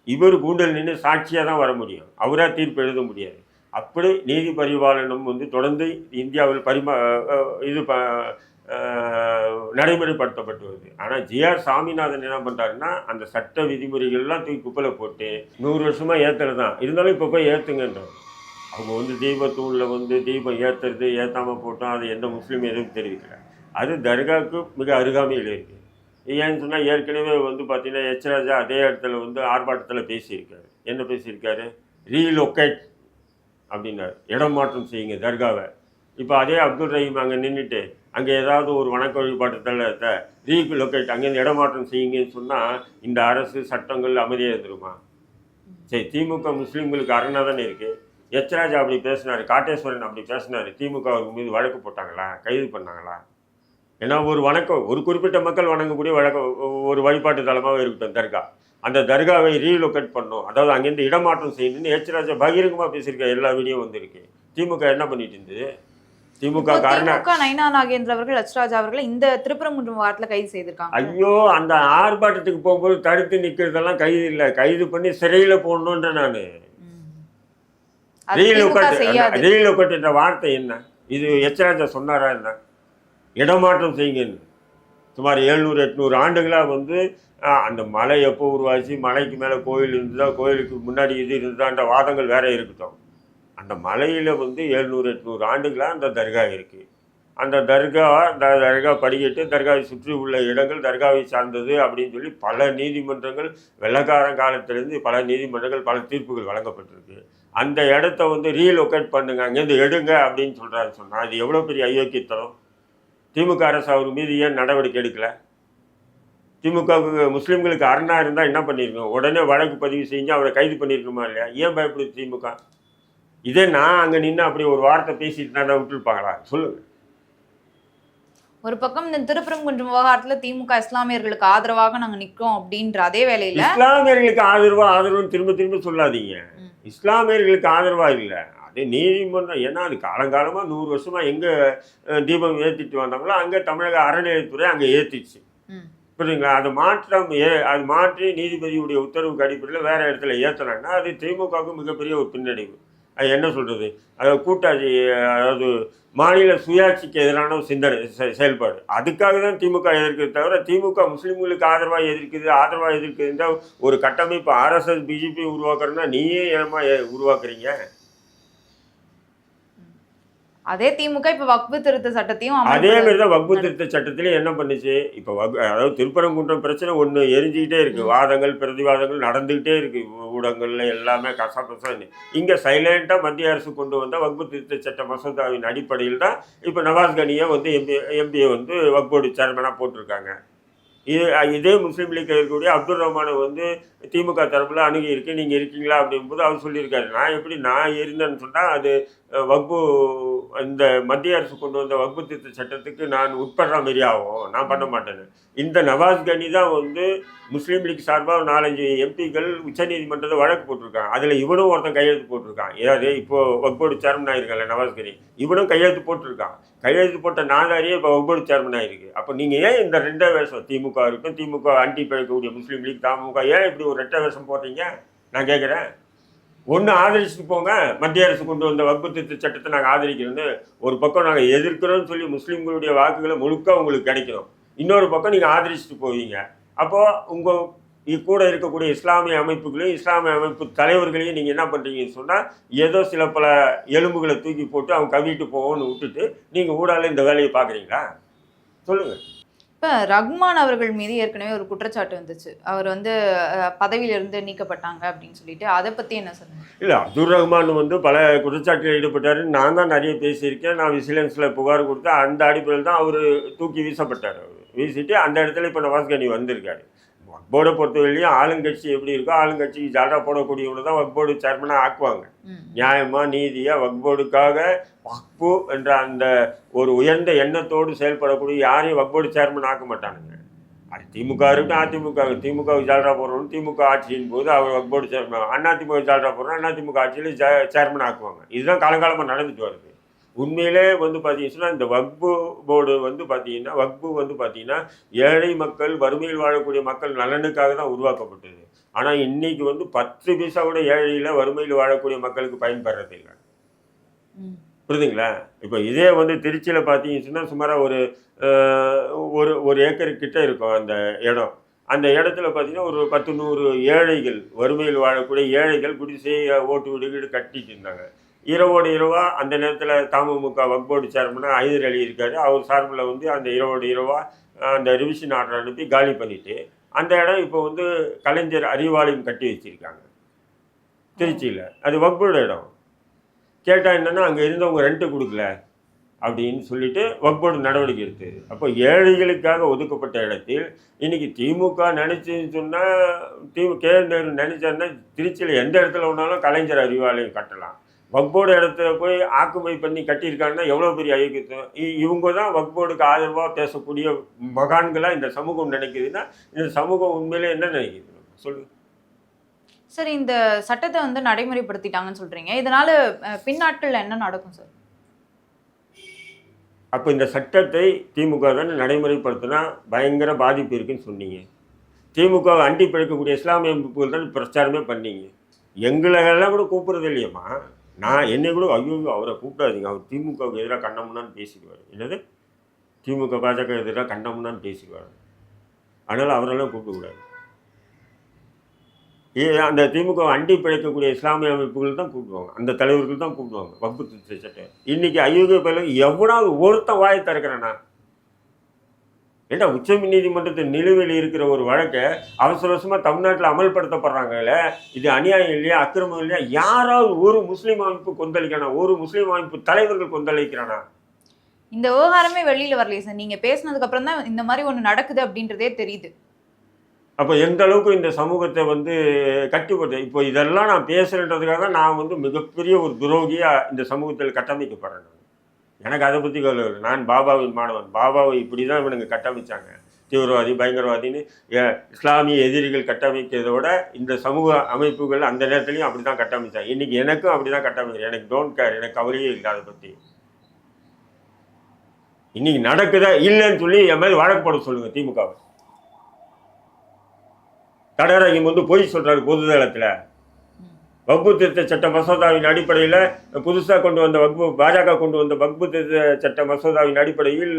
இவர் கூண்டல் நின்று சாட்சியாக தான் வர முடியும், அவராக தீர்ப்பு எழுத முடியாது. அப்படி நீதி பரிபாலனம் தொடர்ந்து இந்தியாவில் நடைமுறைப்படுத்தப்பட்டு வருது. ஆனால் ஜிஆர் சாமிநாதன் என்ன பண்ணுறாருன்னா, அந்த சட்ட விதிமுறைகள்லாம் தூக்கி குப்பையில் போட்டு 100 வருஷமாக ஏற்றுறது தான், இருந்தாலும் இப்போ போய் ஏற்றுங்கன்றோம். அவங்க தீபத்தூளில் தீபம் ஏற்றுறது ஏற்றாமல் போட்டோம், அது எந்த முஸ்லீம் எதுவும் தெரிவிக்கல. அது தர்காவுக்கு மிக அருகாமையில் இருக்குது. ஏன்னு சொன்னால் ஏற்கனவே பார்த்தீங்கன்னா எச் ராஜா அதே இடத்துல ஆர்ப்பாட்டத்தில் பேசியிருக்காரு. என்ன பேசியிருக்காரு? ரீலொக்கேட் அப்படின்னாரு, இடம் மாற்றம் செய்யுங்க தர்காவை. இப்போ அதே அப்துல் ரஹீம் அங்கே நின்றுட்டு அங்கே ஏதாவது ஒரு வணக்க வழிபாட்டு தளத்தை ரீலொக்கேட் அங்கேருந்து இடமாற்றம் செய்யுங்கன்னு சொன்னால் இந்த அரசு சட்டங்கள் அமைதியாக இருந்துருமா? சரி, திமுக முஸ்லீம்களுக்கு அரணா தானே இருக்குது. எச் ராஜா அப்படி பேசினார், காட்டேஸ்வரன் அப்படி பேசினார், திமுக மீது வழக்கு போட்டாங்களா, கைது பண்ணாங்களா? ஏன்னா ஒரு குறிப்பிட்ட மக்கள் வணங்கக்கூடிய ஒரு வழிபாட்டு தலமாக இருக்கட்டும் தர்கா, அந்த தர்காவை ரீலொக்கேட் பண்ணணும், அதாவது அங்கேருந்து இடமாற்றம் செய்யணும்னு எச் ராஜா பகிரங்கமாக பேசியிருக்க எல்லா வீடியோ வந்திருக்கு. திமுக என்ன பண்ணிட்டு இருந்தது? திமுக நைனா நாகேந்திர அவர்கள் எச் ராஜா அவர்களை இந்த திருப்பரங்குன்றம் வாரத்தில் கைது செய்திருக்காங்க. ஐயோ, அந்த ஆர்ப்பாட்டத்துக்கு போகும்போது தடுத்து நிற்கிறதெல்லாம் கைது இல்லை, கைது பண்ணி சிறையில் போடணுன்ற. நான் ரீலொக்கேட் என்ற வார்த்தை என்ன? இது எச்ராஜா சொன்னாரா என்ன? இடமாற்றம் செய்யுங்கன்னு. சுமார் 700-800 ஆண்டுகளாக வந்து அந்த மலை எப்போ உருவாச்சு, மலைக்கு மேலே கோயில் இருந்ததா, கோயிலுக்கு முன்னாடி இது இருந்ததான்ற வாதங்கள் வேற இருக்கட்டும். அந்த மலையில் வந்து 700-800 ஆண்டுகளாக அந்த தர்கா இருக்குது. அந்த தர்கா படிக்கட்டு, தர்காவை சுற்றி உள்ள இடங்கள் தர்காவை சார்ந்தது அப்படின்னு சொல்லி பல நீதிமன்றங்கள், வெள்ளக்காரன் காலத்திலேருந்து பல நீதிமன்றங்கள், பல தீர்ப்புகள் வழங்கப்பட்டிருக்கு. அந்த இடத்த வந்து ரீலொகேட் பண்ணுங்க, அங்கேருந்து எடுங்க அப்படின்னு சொல்கிறாரு. சொன்னால் அது எவ்வளோ பெரிய அயோக்கியத்தனம். திமுக அரசு அவர் மீது ஏன் நடவடிக்கை எடுக்கலை? திமுகவுக்கு முஸ்லீம்களுக்கு அரணா இருந்தால் என்ன பண்ணியிருக்கணும்? உடனே வழக்கு பதிவு செஞ்சு அவரை கைது பண்ணியிருக்கணுமா இல்லையா? ஏன் பயப்படுது திமுக? இதே நான் அங்கே நின்று அப்படி ஒரு வார்த்தை பேசிட்டு நான் விட்டுருப்பாங்களா? சொல்லுங்கள். ஒரு பக்கம் இந்த திருப்பரங்குன்றம் விவகாரத்துல திமுக இஸ்லாமியர்களுக்கு ஆதரவாக நாங்க நிற்கிறோம் அப்படின்ற அதே வேளையில இஸ்லாமியர்களுக்கு ஆதரவுன்னு திரும்ப சொல்லாதீங்க. இஸ்லாமியர்களுக்கு ஆதரவா இல்லை, அது நீதிமன்றம். ஏன்னா அது காலங்காலமாக 100 வருஷமா எங்கே தீபம் ஏற்றிட்டு வந்தாங்களோ அங்கே தமிழக அறநிலையத்துறை அங்கே ஏற்றிச்சு. புரியுதுங்களா? அது மாற்றி நீதிபதியுடைய உத்தரவுக்கு அடிப்படையில் வேற இடத்துல ஏற்றினாங்கன்னா அது திமுகவுக்கு மிகப்பெரிய ஒரு பின்னடைவு. அது என்ன சொல்கிறது, அதாவது கூட்டாட்சி, அதாவது மாநில சுயாட்சிக்கு எதிரான ஒரு சிந்தனை செயல்பாடு. அதுக்காக தான் திமுக எதிர்க்கிறது தவிர திமுக முஸ்லீம்களுக்கு ஆதரவாக எதிர்க்குதுன்ற ஒரு கட்டமைப்பு RSS BJP உருவாக்குறதுனா நீயே ஏமா உருவாக்குறீங்க? அதே திமுக இப்ப வக்பு திருத்த சட்டத்தையும் அதே மாதிரி தான் வக்பு திருத்த சட்டத்திலையும் என்ன பண்ணுச்சு? இப்போ அதாவது திருப்பரங்குன்றம் பிரச்சனை ஒன்று எரிஞ்சுக்கிட்டே இருக்கு, வாதங்கள் பிரதிவாதங்கள் நடந்துகிட்டே இருக்கு, ஊடகங்கள்ல எல்லாமே கசப்பசன்னு. இங்கே சைலண்டாக மத்திய அரசு கொண்டு வந்த வக்பு திருத்த சட்ட மசோதாவின் அடிப்படையில் தான் இப்போ நவாஸ் கனியை வந்து எம்பியை வந்து வக்பு போர்டு சேர்மனாக போட்டிருக்காங்க. இதே முஸ்லீம் லீக் இருக்கக்கூடிய அப்துல் ரஹ்மானை வந்து திமுக தரப்பில் அணுகி இருக்கு, நீங்கள் இருக்கீங்களா அப்படிங்கும்போது அவர் சொல்லியிருக்காரு, நான் இருந்தேன்னு சொன்னால் அது வக்பு இந்த மத்திய அரசு கொண்டு வந்த வக்பு திருத்த சட்டத்துக்கு நான் உட்படுற மாரி ஆகும், நான் பண்ண மாட்டேன்னு. இந்த நவாஸ் கனி தான் வந்து முஸ்லீம் லீக் சார்பாக 4-5 எம்பிக்கள் உச்சநீதிமன்றத்தை வழக்கு போட்டிருக்காங்க. அதில் இவனும் ஒருத்தன் கையெழுத்து போட்டிருக்கான். ஏதாவது இப்போது வக்போர்டு சேர்மன் ஆகிருக்காங்க நவாஸ் கனி, இவனும் கையெழுத்து போட்டிருக்கான். கையெழுத்து போட்ட நாதாரியே இப்போ வக்போர்டு சேர்மன் ஆகிருக்கு. அப்போ நீங்கள் ஏன் இந்த 2 வேஷம், திமுக இருக்கும், திமுக அண்டி பிழைக்கக்கூடிய முஸ்லீம் லீக், தமுக, ஏன் இப்படி ஒரு 2 வேஷம் போடுறீங்க? நான் கேட்குறேன். ஒன்று ஆதரிச்சுட்டு போங்க, மத்திய அரசு கொண்டு வந்த வக்பு திருத்த சட்டத்தை நாங்கள் ஆதரிக்கிறோன்னு. ஒரு பக்கம் நாங்கள் எதிர்க்கிறோன்னு சொல்லி முஸ்லீம்களுடைய வாக்குகளை முழுக்க உங்களுக்கு கிடைக்கணும், இன்னொரு பக்கம் நீங்கள் ஆதரிச்சுட்டு போவீங்க. அப்போது உங்கள் கூட இருக்கக்கூடிய இஸ்லாமிய அமைப்புகளையும் இஸ்லாமிய அமைப்பு தலைவர்களையும் நீங்கள் என்ன பண்ணுறீங்கன்னு சொன்னால், ஏதோ சில பல எலும்புகளை தூக்கி போட்டு அவங்க கவிட்டு போவோன்னு விட்டுட்டு நீங்கள் ஊடால இந்த வேலையை பார்க்குறீங்களா? சொல்லுங்கள். இப்போ ரஹ்மான் அவர்கள் மீது ஏற்கனவே ஒரு குற்றச்சாட்டு வந்துச்சு, அவர் வந்து பதவியிலிருந்து நீக்கப்பட்டாங்க அப்படின்னு சொல்லிட்டு, அதை பற்றி என்ன சொல்லுங்க? இல்லை, அப்துல் ரஹ்மான் வந்து பல குற்றச்சாட்டில் ஈடுபட்டார். நான் தான் நிறைய பேசியிருக்கேன். நான் விசிலன்ஸில் புகார் கொடுத்து அந்த அடிப்படையில் தான் அவர் தூக்கி வீசப்பட்டார். வீசிட்டு அந்த இடத்துல இப்போ நவாஸ் கனி வந்திருக்காரு. வக்போர்டை பொறுத்தவரையிலையும் ஆளுங்கட்சி எப்படி இருக்கோ ஆளுங்கட்சிக்கு ஜாடா போடக்கூடியவங்க தான் வக்போர்டு சேர்மனாக ஆக்குவாங்க. நியாயமாக நீதியாக வக்போர்டுக்காக வக்பு என்ற அந்த ஒரு உயர்ந்த எண்ணத்தோடு செயல்படக்கூடிய யாரையும் வக்போர்டு சேர்மன் ஆக்க மாட்டானுங்க. அது திமுக இருக்கட்டும், திமுகவுக்கு ஜால்ரா போடுறோம், திமுக ஆட்சியின் போது அவர் வக்போர்டு சேர்மன், அதிமுக ஜால்ரா போடுறோம், அதிமுக ஆட்சியில் சேர்மன் ஆக்குவாங்க. இதுதான் காலங்காலமாக நடந்துட்டு வருது. உண்மையிலே வந்து பார்த்தீங்கன்னா இந்த வக்பு போர்டு வந்து பார்த்தீங்கன்னா ஏழை மக்கள், வறுமையில் வாழக்கூடிய மக்கள் நலனுக்காக தான் உருவாக்கப்பட்டது. ஆனால் இன்னைக்கு வந்து 10 பைசா கூட ஏழையில் வறுமையில் வாழக்கூடிய மக்களுக்கு பயன்படுறது இல்லை. புரியுதுங்களா? இப்போ இதே வந்து திருச்சியில் பார்த்தீங்கன்னா சுமாராக ஒரு ஏக்கர் கிட்ட இருக்கும் அந்த இடம். அந்த இடத்துல பார்த்தீங்கன்னா ஒரு 10-100 ஏழைகள், வறுமையில் வாழக்கூடிய ஏழைகள் குடிசை ஓட்டு வீடு கட்டிட்டு இருந்தாங்க. இரவோடு இரவாக அந்த நேரத்தில் தமுமுக வக்போர்டு சேர்மனாக ஐதர் அலி இருக்கார். அவர் சார்பில் வந்து அந்த இரவோடு இரவாக அந்த ரிவிஷன் ஆர்டர் அனுப்பி காலி பண்ணிவிட்டு அந்த இடம் இப்போ வந்து கலைஞர் அறிவாலயம் கட்டி வச்சுருக்காங்க திருச்சியில். அது வக்போர்டு இடம். கேட்டால் என்னென்னா அங்கே இருந்தவங்க ரெண்ட்டு கொடுக்கல அப்படின்னு சொல்லிட்டு வக்போர்டு நடவடிக்கை எடுத்தது. அப்போ ஏழைகளுக்காக ஒதுக்கப்பட்ட இடத்தில் இன்றைக்கி திமுக நினச்சின்னு சொன்னால் நேரு நினச்சாருன்னா திருச்சியில் எந்த இடத்துல வேணாலும் கலைஞர் அறிவாலயம் கட்டலாம். வக்போர்டு இடத்துல போய் ஆக்குமை பண்ணி கட்டியிருக்காங்கன்னா எவ்வளோ பெரிய ஐக்கியத்துவம். இவங்க தான் வக்போர்டுக்கு ஆதரவாக பேசக்கூடிய மகான்களாக இந்த சமூகம் நினைக்குதுன்னா இந்த சமூகம் உண்மையிலே என்ன நினைக்குது சொல்லுங்கள். சார், இந்த சட்டத்தை வந்து நடைமுறைப்படுத்திட்டாங்கன்னு சொல்கிறீங்க, இதனால் பின்னாட்களில் என்ன நடக்கும் சார்? அப்போ இந்த சட்டத்தை திமுக தானே நடைமுறைப்படுத்தினா பயங்கர பாதிப்பு இருக்குன்னு சொன்னீங்க. திமுக அண்டி பிழைக்கக்கூடிய இஸ்லாமிய அமைப்புகள் தான் பிரச்சாரமே பண்ணீங்க. எங்களெல்லாம் கூட கூப்பிட்றது இல்லையம்மா. நான் என்னை கூட ஐயோ அவரை கூப்பிடாதீங்க, அவர் திமுகவுக்கு எதிராக கண்டமுன்னான்னு பேசிடுவார். என்னது திமுக பாஜக எதிராக கண்டமுன்னான்னு பேசிடுவார். அதனால் அவரெல்லாம் கூப்பிடக்கூடாது. அந்த திமுக அண்டி பிழைக்கக்கூடிய இஸ்லாமிய அமைப்புகள் தான் கூப்பிடுவாங்க, அந்த தலைவர்கள் தான் கூப்பிடுவாங்க வக்பு திருத்த சட்டம். இன்னைக்கு அயோக்கிய பயிலும் எவனாவது ஒருத்தன் வாயை திறக்கிறேன்னா? ஏன்னா உச்ச நீதிமன்றத்தின் நிலுவையில் இருக்கிற ஒரு வழக்கை அவசர அவசரமாக தமிழ்நாட்டில் அமல்படுத்தப்படுறாங்கல்ல, இது அநியாயம் இல்லையா, அக்கிரமம் இல்லையா? யாராவது ஒரு முஸ்லீம் அமைப்பு கொந்தளிக்கிறானா? ஒரு முஸ்லீம் அமைப்பு தலைவர்கள் கொந்தளிக்கிறானா? இந்த விவகாரமே வெளியில வரலையே சார். நீங்க பேசினதுக்கு அப்புறம் தான் இந்த மாதிரி ஒண்ணு நடக்குது அப்படின்றதே தெரியுது. அப்போ எந்த அளவுக்கு இந்த சமூகத்தை கட்டுப்பட்டு இப்போ இதெல்லாம் நான் பேசுகிறேன்றதுக்காக நான் மிகப்பெரிய ஒரு துரோகியாக இந்த சமூகத்தில் கட்டமைக்கப்படுறேன். எனக்கு அதை பற்றி கவலை இல்லை. நான் பாபாவின் மாணவன். பாபாவை இப்படி தான் இவனுங்க கட்டமைச்சாங்க, தீவிரவாதி பயங்கரவாதின்னு இஸ்லாமிய எதிரிகள் கட்டமைக்கிறத விட இந்த சமூக அமைப்புகள் அந்த நேரத்துலையும் அப்படி தான் கட்டமைச்சாங்க. இன்றைக்கி எனக்கும் அப்படி தான் கட்டமைக்கிறேன். எனக்கு டோன்ட் கேர், எனக்கு கவலையே இல்லை அதை பற்றி. இன்றைக்கி நடக்குதா இல்லைன்னு சொல்லி என் மேலே வழக்கு போட சொல்லுங்கள் திமுகவை. தடாரஹீம் பொய் சொல்கிறாரு பொதுதளத்தில். வக்பு திருத்த சட்ட மசோதாவின் அடிப்படையில் புதுசாக கொண்டு வந்த பாஜக கொண்டு வந்த வக்பு திருத்த சட்ட மசோதாவின் அடிப்படையில்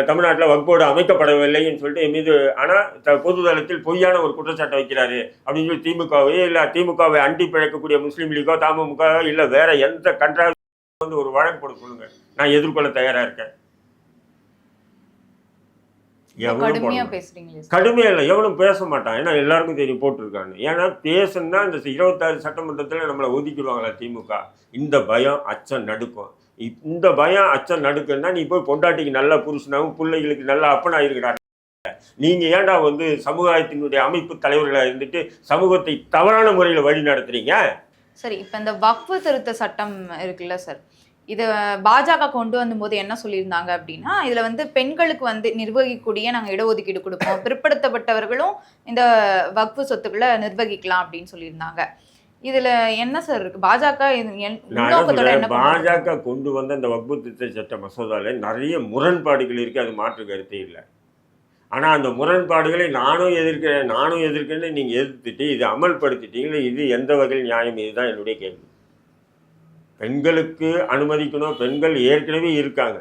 தமிழ்நாட்டில் வக்போர்டு அமைக்கப்படவில்லைன்னு சொல்லிட்டு என் மீது ஆனால் பொதுதளத்தில் பொய்யான ஒரு குற்றச்சாட்டை வைக்கிறாரு அப்படின்னு சொல்லி திமுகவே இல்லை திமுகவை அண்டி பிழைக்கக்கூடிய முஸ்லீம் லீகோ தமுக இல்லை வேற எந்த கன்றாக ஒரு வழக்கு போட சொல்லுங்க, நான் எதிர்கொள்ள தயாராக இருக்கேன். கடுமையா இல்லை, எவனும் பேச மாட்டான். ஏன்னா எல்லாருக்கும் தெரியும் போட்டிருக்காங்க. ஏன்னா பேசுனா இந்த 26 சட்டமன்றத்தில் நம்மளை ஒதுக்கிடுவாங்களா திமுக. இந்த பயம் அச்சம் நடுக்கும். இந்த பயம் அச்சம் நடுக்குன்னா நீ போய் பொண்டாட்டிக்கு நல்ல புருஷனாகவும் பிள்ளைகளுக்கு நல்ல அப்பனா இருக்கிறாங்க. நீங்க ஏன்டா சமுதாயத்தினுடைய அமைப்பு தலைவர்களாக இருந்துட்டு சமூகத்தை தவறான முறையில் வழி நடத்துறீங்க? சரி, இப்ப இந்த வக்ஃபு திருத்த சட்டம் இருக்குல்ல சார், இதை பாஜக கொண்டு வந்தபோது என்ன சொல்லியிருந்தாங்க அப்படின்னா, இதில் பெண்களுக்கு நிர்வகிக்கக்கூடிய நாங்கள் இடஒதுக்கீடு கொடுப்போம், பிற்படுத்தப்பட்டவர்களும் இந்த வக்ஃபு சொத்துக்களை நிர்வகிக்கலாம் அப்படின்னு சொல்லியிருந்தாங்க. இதில் என்ன சார் இருக்கு? பாஜக பாஜக கொண்டு வந்த இந்த வக்ஃபு திருத்த சட்ட மசோதாவில் நிறைய முரண்பாடுகள் இருக்குது, அது மாற்று கருத்தே இல்லை. ஆனால் அந்த முரண்பாடுகளை நானும் எதிர்க்கிறேன்னு நீங்கள் எதிர்த்துட்டு இதை அமல்படுத்திட்டீங்களே, இது எந்த வகையில் நியாயம்? இதுதான் என்னுடைய கேள்வி. பெண்களுக்கு அனுமதிக்கணும், பெண்கள் ஏற்கனவே இருக்காங்க.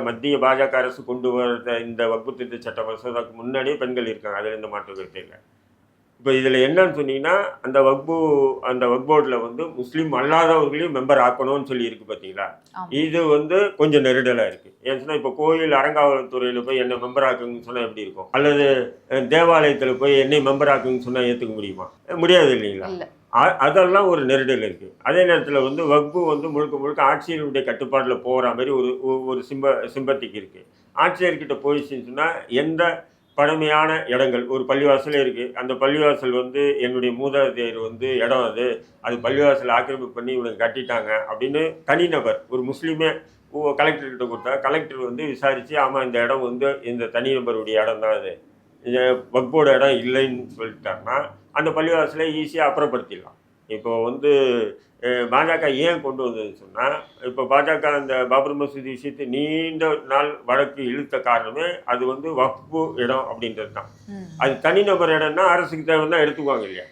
மத்திய பாஜக அரசு கொண்டு வர இந்த வக்பு திருத்த சட்ட மசோதாவுக்கு முன்னாடியே பெண்கள் இருக்காங்க, அதில் எந்த மாற்று கருத்து இல்லை. இப்போ இதில் என்னன்னு சொன்னீங்கன்னா, அந்த வக்போர்டில் முஸ்லீம் அல்லாதவர்களையும் மெம்பர் ஆக்கணும்னு சொல்லி இருக்குது பார்த்தீங்களா? இது கொஞ்சம் நெருடலாக இருக்குது. ஏன்னு சொன்னால் இப்போ கோயில் அறங்காவல்துறையில் போய் என்னை மெம்பர் ஆக்குங்கன்னு சொன்னால் எப்படி இருக்கும்? அல்லது தேவாலயத்தில் போய் என்னை மெம்பர் ஆக்குங்கன்னு சொன்னால் ஏற்றுக்க முடியுமா? முடியாது இல்லைங்களா? அதெல்லாம் ஒரு நெருடல் இருக்குது. அதே நேரத்தில் வக்பு முழுக்க முழுக்க ஆட்சியருடைய கட்டுப்பாட்டில் போகிற மாதிரி ஒரு சிம்பத்திக்கு இருக்குது. ஆட்சியர்கிட்ட போயிடுச்சுன்னு சொன்னால் எந்த பழமையான இடங்கள் ஒரு பள்ளிவாசலே இருக்குது, அந்த பள்ளிவாசல் என்னுடைய மூதாதையர் இடம் அது பள்ளிவாசல் ஆக்கிரமிப்பு பண்ணி இவனுக்கு கட்டிட்டாங்க அப்படின்னு தனிநபர் ஒரு முஸ்லீமே கலெக்டர்கிட்ட கொடுத்தா, கலெக்டர் விசாரித்து ஆமாம் இந்த இடம் இந்த தனிநபருடைய இடம் தான், அது வக்போட இடம் இல்லைன்னு சொல்லிட்டாங்கன்னா அந்த பள்ளிவாசலை ஈஸியாக அப்புறப்படுத்திடலாம். இப்போ பாஜக ஏன் கொண்டு வந்ததுன்னு சொன்னால், இப்போ பாஜக அந்த பாபர் மசூதி விஷயத்தை நீண்ட நாள் வழக்கு இழுத்த காரணமே அது வக்பு இடம் அப்படின்றது தான். அது தனிநபர் இடம்னா அரசுக்கு தேவைன்னா எடுத்துக்குவாங்க இல்லையா?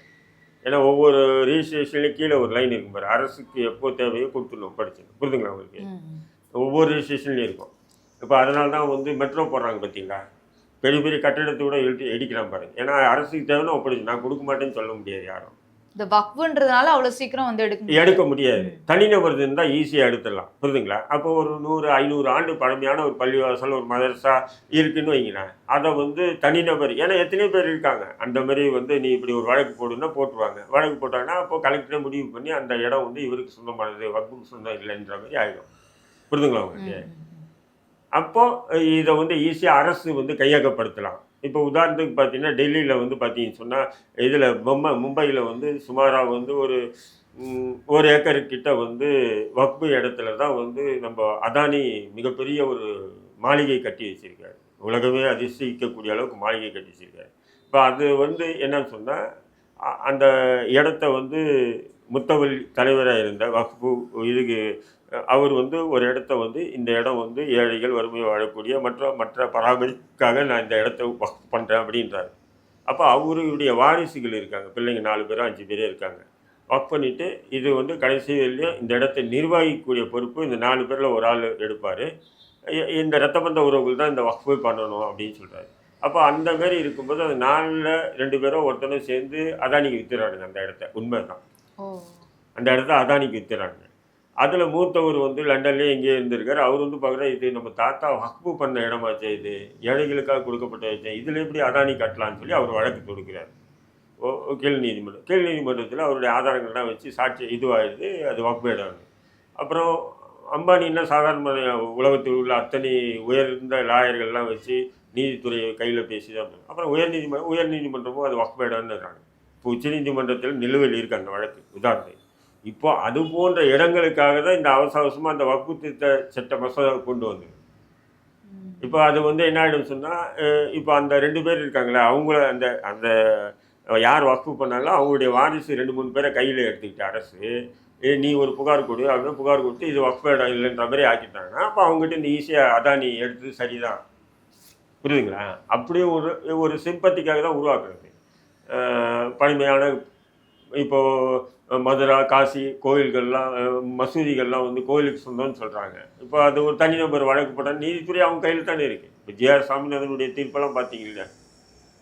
ஏன்னா ஒவ்வொரு ரிஜிஸ்ட்ரேஷன்லேயும் கீழே ஒரு லைன் இருக்கும் பாரு, அரசுக்கு எப்போ தேவையோ கொடுத்துடணும், படிச்சுக்கணும். புரிதுங்களா உங்களுக்கு? ஒவ்வொரு ரிஜிஸ்ட்ரேஷன்லேயும் இருக்கும். இப்போ அதனால தான் மெட்ரோ போடுறாங்க பார்த்தீங்களா? பெரிய பெரிய கட்டிடத்தை கூட இடிக்கிறான் பாருங்க. ஏன்னா அரசுக்கு தேவைன்னா ஒப்படைச்சு நான் கொடுக்க மாட்டேன்னு சொல்ல முடியாது யாரும். இந்த வக்ஃபுன்றதுனால அவ்வளோ சீக்கிரம் எடுக்க முடியாது. தனிநபர் இருந்தால் ஈஸியாக எடுத்துடலாம். புரிதுங்களா? அப்போ ஒரு 100-500 ஆண்டு பழமையான ஒரு பள்ளிவாசல் ஒரு மதரசா இருக்குன்னு வைங்களேன், அதை தனிநபர், ஏன்னா எத்தனையோ பேர் இருக்காங்க அந்த மாதிரி நீ இப்படி ஒரு வழக்கு போடுன்னா போட்டுருவாங்க. வழக்கு போட்டாங்கன்னா அப்போ கலெக்டரே முடிவு பண்ணி அந்த இடம் இவருக்கு சொந்தமானது, வக்ஃபுக்கு சொந்தம் இல்லைன்ற மாதிரி ஆகிடும். புரிதுங்களா உங்களுக்கு? அப்போது இதை ஈஸியாக அரசு கையகப்படுத்தலாம். இப்போ உதாரணத்துக்கு பார்த்தீங்கன்னா டெல்லியில் பார்த்தீங்கன்னு சொன்னால் இதில் மும்பையில் சுமாராக ஒரு ஏக்கர் கிட்ட வக்பு இடத்துல தான் நம்ம அதானி மிகப்பெரிய ஒரு மாளிகை கட்டி வச்சுருக்காரு. உலகமே அதிசயிக்கக்கூடிய அளவுக்கு மாளிகை கட்டி வச்சுருக்காரு. இப்போ அது என்னன்னு சொன்னால் அந்த இடத்த முத்தவல் தலைவராக இருந்த வக்பு இதுக்கு அவர் ஒரு இடத்த இந்த இடம் ஏழைகள் வறுமையை வாழக்கூடிய மற்ற பராமரிப்புக்காக நான் இந்த இடத்த வக்ஃப் பண்ணுறேன் அப்படின்றாரு. அப்போ அவருடைய வாரிசுகள் இருக்காங்க, பிள்ளைங்க 4 பேரோ 5 பேரே இருக்காங்க. வக்ஃப் பண்ணிவிட்டு இது வந்து கடைசி வரையிலும் இந்த இடத்தை நிர்வகிக்கக்கூடிய பொறுப்பு இந்த 4 பேரில் ஒரு ஆள் எடுப்பார். இந்த ரத்த பந்த உறவுகள் தான் இந்த வக்ஃபு பண்ணணும் அப்படின்னு சொல்கிறாரு. அப்போ அந்த மாதிரி இருக்கும்போது அந்த 4ல் 2 பேரும் ஒருத்தனும் சேர்ந்து அதானிக்கு வித்துறானுங்க அந்த இடத்த. உண்மை தான். அந்த இடத்த அதானிக்கு வித்துறாங்க. அதில் மூத்தவர் வந்து லண்டன்லேயே எங்கேயோ இருந்திருக்காரு. அவர் வந்து பார்க்குறாரு, இது நம்ம தாத்தா வக்ஃபு பண்ண இடமாச்சே, இது ஏழைகளுக்காக கொடுக்கப்பட்ட விஷயம், இதில் எப்படி அதானி கட்டலான்னு சொல்லி அவர் வழக்கு தொடுக்கிறார் கீழ் நீதிமன்றம். கீழ் நீதிமன்றத்தில் அவருடைய ஆதாரங்கள்லாம் வச்சு சாட்சி இதுவாகிடுது, அது வக்ஃபு இடம். அப்புறம் அம்பானின்னா சாதாரண உலகத்தில் உள்ள அத்தனை உயர்ந்த லாயர்கள்லாம் வச்சு நீதித்துறையை கையில் பேசி தான். அப்புறம் உயர் நீதிமன்றமும் அது வக்ஃபு இடம்னுறாங்க. இப்போ உச்சநீதிமன்றத்தில் நிலுவையில் இருக்கு அந்த வழக்கு. உதாரணத்துக்கு இப்போ அது போன்ற இடங்களுக்காக தான் இந்த அவசரமாக அந்த வக்ஃபு திருத்த சட்ட மசோதா கொண்டு வந்தது. இப்போ அது வந்து என்ன ஆகிடும் சொன்னால், இப்போ அந்த 2 பேர் இருக்காங்களே, அவங்கள அந்த அந்த யார் வக்ஃபு பண்ணாலும் அவங்களுடைய வாரிசு 2-3 பேரை கையில் எடுத்துக்கிட்ட அரசு, நீ ஒரு புகார் கொடு அப்படின்னு புகார் கொடுத்து இது வக்ஃபு இடம் இல்லைன்ற மாதிரி ஆக்கிட்டாங்கன்னா, அப்போ அவங்ககிட்ட இந்த ஈஸியாக அதானி எடுத்து சரிதான். புரியுதுங்களா? அப்படியே ஒரு சிம்பத்திக்காக தான் உருவாக்குறது. பழமையான இப்போது மதுரா, காசி கோயில்கள்லாம், மசூதிகள்லாம் வந்து கோயிலுக்கு சொந்தம்னு சொல்கிறாங்க. இப்போ அது ஒரு தனிநபர் வழக்கு போட்டால் நீதித்துறை அவங்க கையில் தானே இருக்குது. இப்போ ஜிஆர் சாமிநாதனுடைய தீர்ப்பெல்லாம் பார்த்தீங்கல்ல,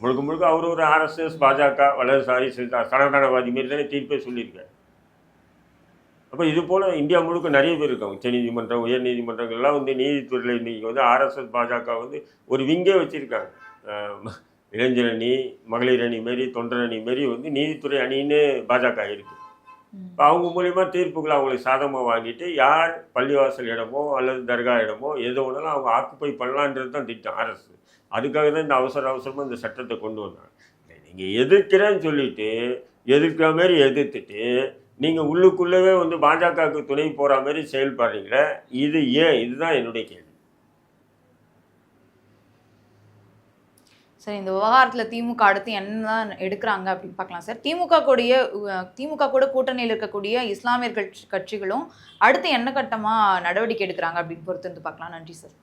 முழுக்க முழுக்க அவர் ஒரு RSS பாஜக வலதுசாரி சனாதனவாதி மாரி தானே தீர்ப்பே சொல்லியிருக்காரு. அப்போ இது போல் இந்தியா முழுக்க நிறைய பேர் இருக்காங்க. உச்சநீதிமன்றம், உயர் நீதிமன்றங்கள்லாம் வந்து நீதித்துறையில் இன்றைக்கி வந்து RSS பாஜக வந்து ஒரு விங்கே வச்சுருக்காங்க. இளைஞர் அணி, மகளிர் அணி மாரி, தொண்டர் அணி மாரி வந்து நீதித்துறை அணின்னு பாஜக இருக்குது. இப்போ அவங்க மூலிமா தீர்ப்புகளை அவங்களுக்கு சாதகமாக வாங்கிட்டு யார் பள்ளிவாசல் இடமோ அல்லது தர்கா இடமோ எது ஒன்றாலும் அவங்க ஆக்குப்பை பண்ணலான்றது தான் திட்டம் அரசு. அதுக்காக தான் இந்த அவசரமாக இந்த சட்டத்தை கொண்டு வந்தாங்க. நீங்கள் எதிர்க்கிறேன்னு சொல்லிட்டு எதிர்க்கிற மாதிரி எதிர்த்துட்டு நீங்கள் உள்ளுக்குள்ளவே வந்து பாஜகவுக்கு துணை போகிற மாதிரி செயல்படுறீங்களே, இது ஏன்? இதுதான் என்னுடைய கேள்வி. சார், இந்த விவகாரத்தில் திமுக அடுத்து என்ன எடுக்கிறாங்க அப்படின்னு பார்க்கலாம் சார். திமுக கூட கூட்டணியில் இருக்கக்கூடிய இஸ்லாமியர் கட்சிகளும் அடுத்து என்ன கட்டமாக நடவடிக்கை எடுக்கிறாங்க அப்படின்னு பொறுத்து வந்து பார்க்கலாம். நன்றி சார்.